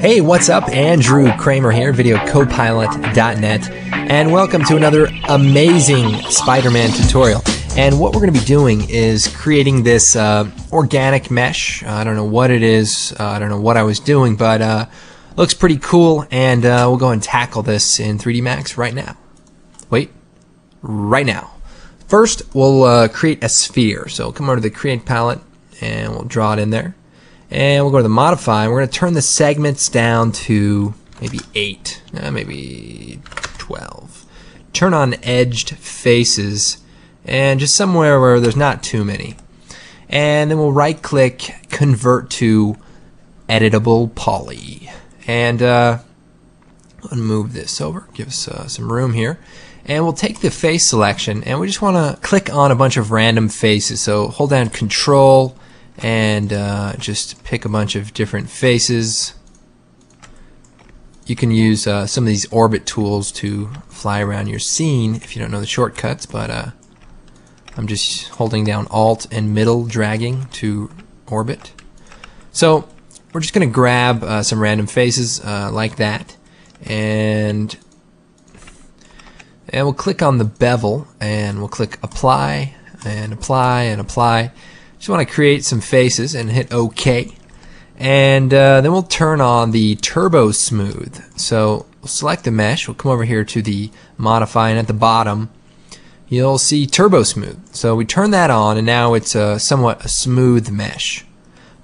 Hey, what's up? Andrew Kramer here, videocopilot.net, and welcome to another amazing Spider-Man tutorial. And what we're going to be doing is creating this organic mesh. I don't know what it is, I don't know what I was doing, but looks pretty cool, and we'll go and tackle this in 3D Max right now. Right now. First, we'll create a sphere. So come over to the Create palette, and we'll draw it in there. And we'll go to the Modify, and we're going to turn the segments down to maybe 8, maybe 12. Turn on edged faces, and just somewhere where there's not too many. And then we'll right-click, Convert to Editable Poly. And I'll move this over, give us some room here. And we'll take the face selection, and we just want to click on a bunch of random faces. So hold down Control, and just pick a bunch of different faces. You can use some of these orbit tools to fly around your scene if you don't know the shortcuts, but I'm just holding down Alt and middle dragging to orbit. So we're just going to grab some random faces like that, and we'll click on the bevel, and we'll click Apply and Apply and Apply. Just want to create some faces and hit OK, and then we'll turn on the Turbo Smooth. So we'll select the mesh, we'll come over here to the Modify, and at the bottom you'll see Turbo Smooth. So we turn that on, and now it's somewhat a smooth mesh.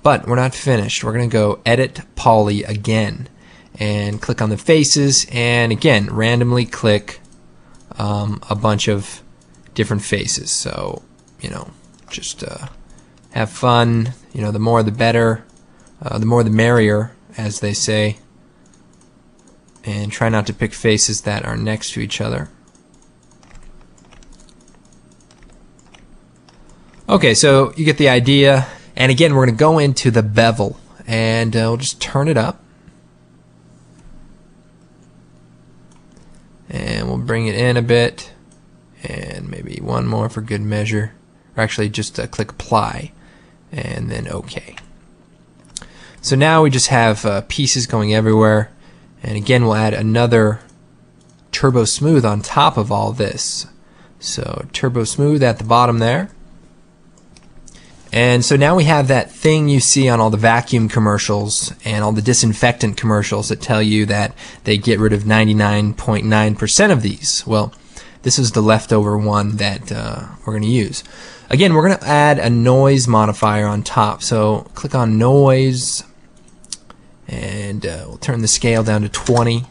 But we're not finished. We're going to go Edit Poly again and click on the faces, and again randomly click a bunch of different faces. So, you know, just have fun. You know, the more the better, the more the merrier, as they say. And try not to pick faces that are next to each other. Okay, so you get the idea. And again, we're going to go into the bevel, and we'll just turn it up. And we'll bring it in a bit, and maybe one more for good measure. Or actually, just click Apply, and then OK. So now we just have pieces going everywhere, and again we'll add another Turbo Smooth on top of all this. So Turbo Smooth at the bottom there. And so now we have that thing you see on all the vacuum commercials and all the disinfectant commercials that tell you that they get rid of 99.9% of these. Well, this is the leftover one that we're going to use. Again, we're going to add a noise modifier on top. So click on Noise, and we'll turn the scale down to 20.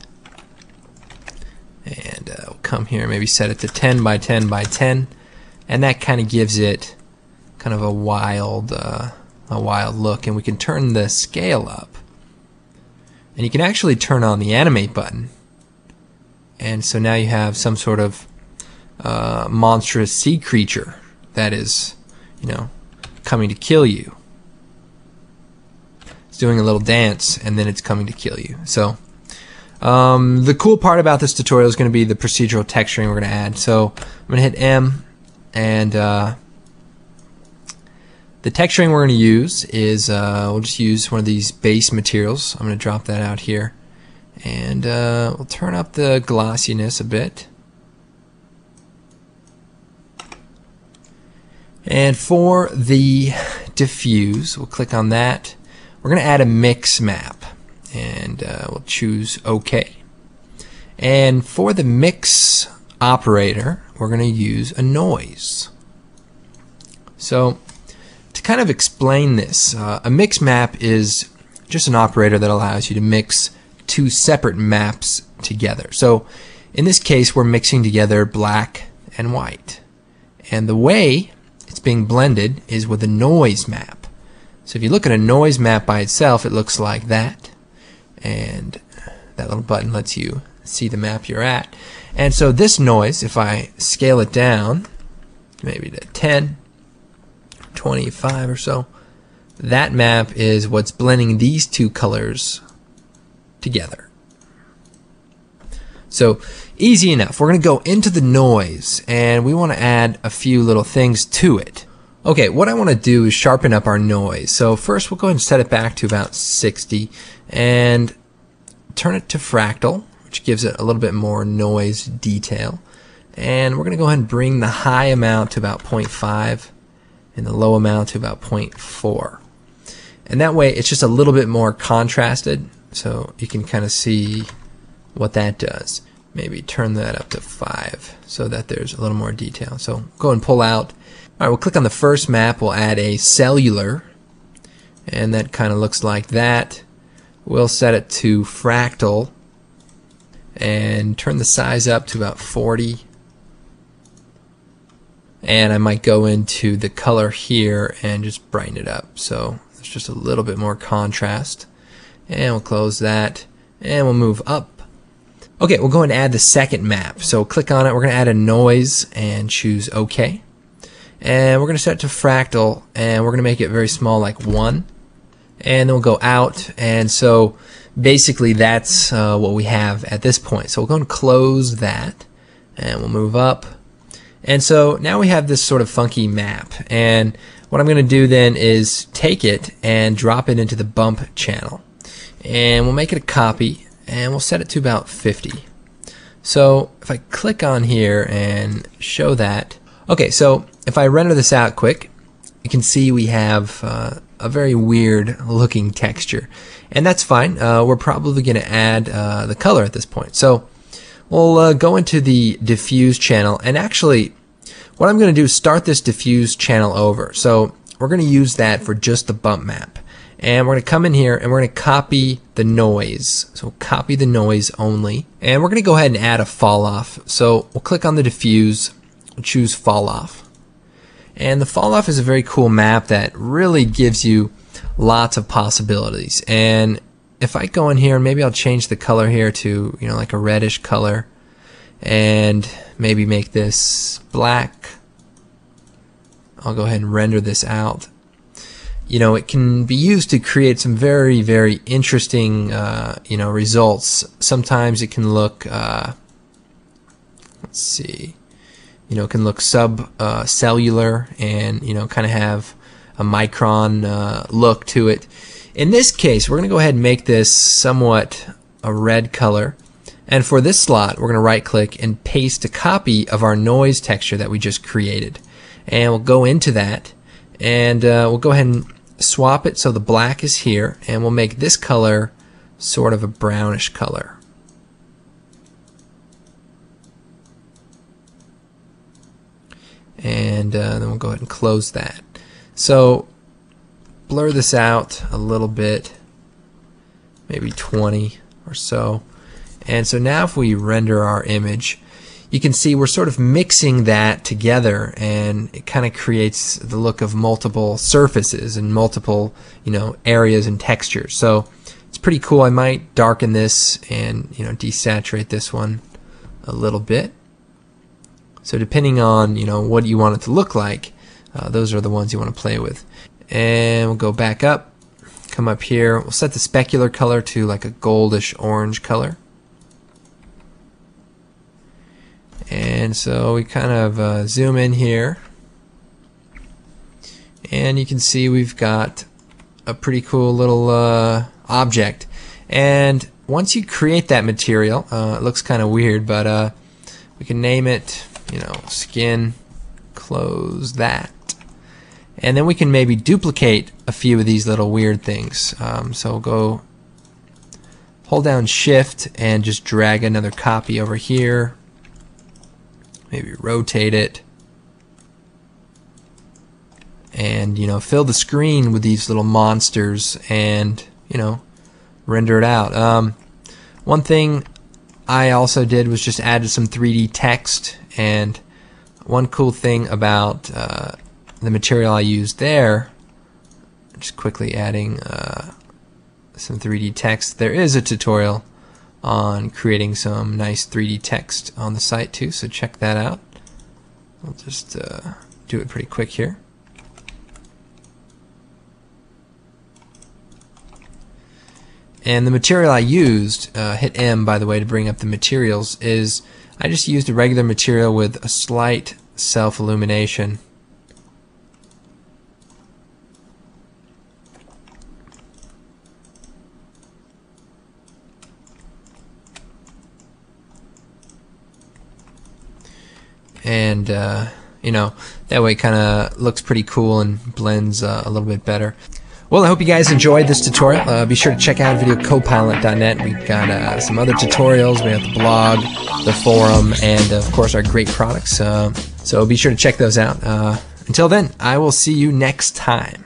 And we'll come here and maybe set it to 10 by 10 by 10. And that kind of gives it kind of a wild look. And we can turn the scale up. And you can actually turn on the Animate button. And so now you have some sort of monstrous sea creature that is, you know, coming to kill you. It's doing a little dance, and then it's coming to kill you. So the cool part about this tutorial is going to be the procedural texturing we're going to add. So I'm going to hit M, and the texturing we're going to use is we'll just use one of these base materials. I'm going to drop that out here, and we'll turn up the glossiness a bit. And for the diffuse, we'll click on that. We're going to add a mix map, and we'll choose OK. And for the mix operator, we're going to use a noise. So to kind of explain this, a mix map is just an operator that allows you to mix two separate maps together. So in this case, we're mixing together black and white. And the way it's being blended is with a noise map. So if you look at a noise map by itself, it looks like that, and that little button lets you see the map you're at. And so this noise, if I scale it down maybe to 10, 25 or so, that map is what's blending these two colors together. So easy enough. We're going to go into the noise, and we want to add a few little things to it. Okay, what I want to do is sharpen up our noise. So first we'll go ahead and set it back to about 60, and turn it to fractal, which gives it a little bit more noise detail. And we're going to go ahead and bring the high amount to about 0.5 and the low amount to about 0.4. And that way it's just a little bit more contrasted, so you can kind of see what that does. Maybe turn that up to 5 so that there's a little more detail. So go and pull out. Alright, we'll click on the first map. We'll add a cellular, and that kind of looks like that. We'll set it to fractal and turn the size up to about 40. And I might go into the color here and just brighten it up so there's just a little bit more contrast. And we'll close that and we'll move up. Okay, we'll go and add the second map. So click on it. We're going to add a noise and choose OK. And we're going to set it to fractal and we're going to make it very small, like 1. And then we'll go out. And so basically that's what we have at this point. So we'll go and close that and we'll move up. And so now we have this sort of funky map. And what I'm going to do then is take it and drop it into the bump channel. And we'll make it a copy and we'll set it to about 50. So if I click on here and show that. Okay, so if I render this out quick, you can see we have a very weird looking texture. And that's fine. We're probably going to add the color at this point. So we'll go into the diffuse channel, and actually what I'm going to do is start this diffuse channel over. So we're going to use that for just the bump map. And we're going to come in here and we're going to copy the noise. So copy the noise only. And we're going to go ahead and add a fall off. So we'll click on the diffuse, we'll choose fall off. And the fall off is a very cool map that really gives you lots of possibilities. And if I go in here and maybe I'll change the color here to, you know, like a reddish color, and maybe make this black. I'll go ahead and render this out. You know, it can be used to create some very, very interesting, you know, results. Sometimes it can look, let's see, you know, it can look cellular and, you know, kind of have a micron look to it. In this case, we're going to go ahead and make this somewhat a red color. And for this slot, we're going to right click and paste a copy of our noise texture that we just created. And we'll go into that and we'll go ahead and swap it so the black is here, and we'll make this color sort of a brownish color. And then we'll go ahead and close that. So blur this out a little bit, maybe 20 or so. And so now if we render our image, you can see we're sort of mixing that together, and it kind of creates the look of multiple surfaces and multiple, you know, areas and textures. So it's pretty cool. I might darken this and, you know, desaturate this one a little bit. So depending on, you know, what you want it to look like, those are the ones you want to play with. And we'll go back up, come up here. We'll set the specular color to like a goldish orange color. And so we kind of zoom in here, and you can see we've got a pretty cool little object. And once you create that material, it looks kind of weird, but we can name it, you know, skin, close that. And then we can maybe duplicate a few of these little weird things. So we'll go hold down shift and just drag another copy over here. Maybe rotate it, and, you know, fill the screen with these little monsters and, you know, render it out. One thing I also did was just added some 3D text, and one cool thing about the material I used there, just quickly adding some 3D text. There is a tutorial on creating some nice 3D text on the site too, so check that out. I'll just do it pretty quick here. And the material I used, hit M by the way to bring up the materials, is I just used a regular material with a slight self-illumination. and you know, that way it kind of looks pretty cool and blends a little bit better. Well, I hope you guys enjoyed this tutorial. Be sure to check out videocopilot.net. We've got some other tutorials. We have the blog, the forum, and of course our great products. So be sure to check those out. Until then, I will see you next time.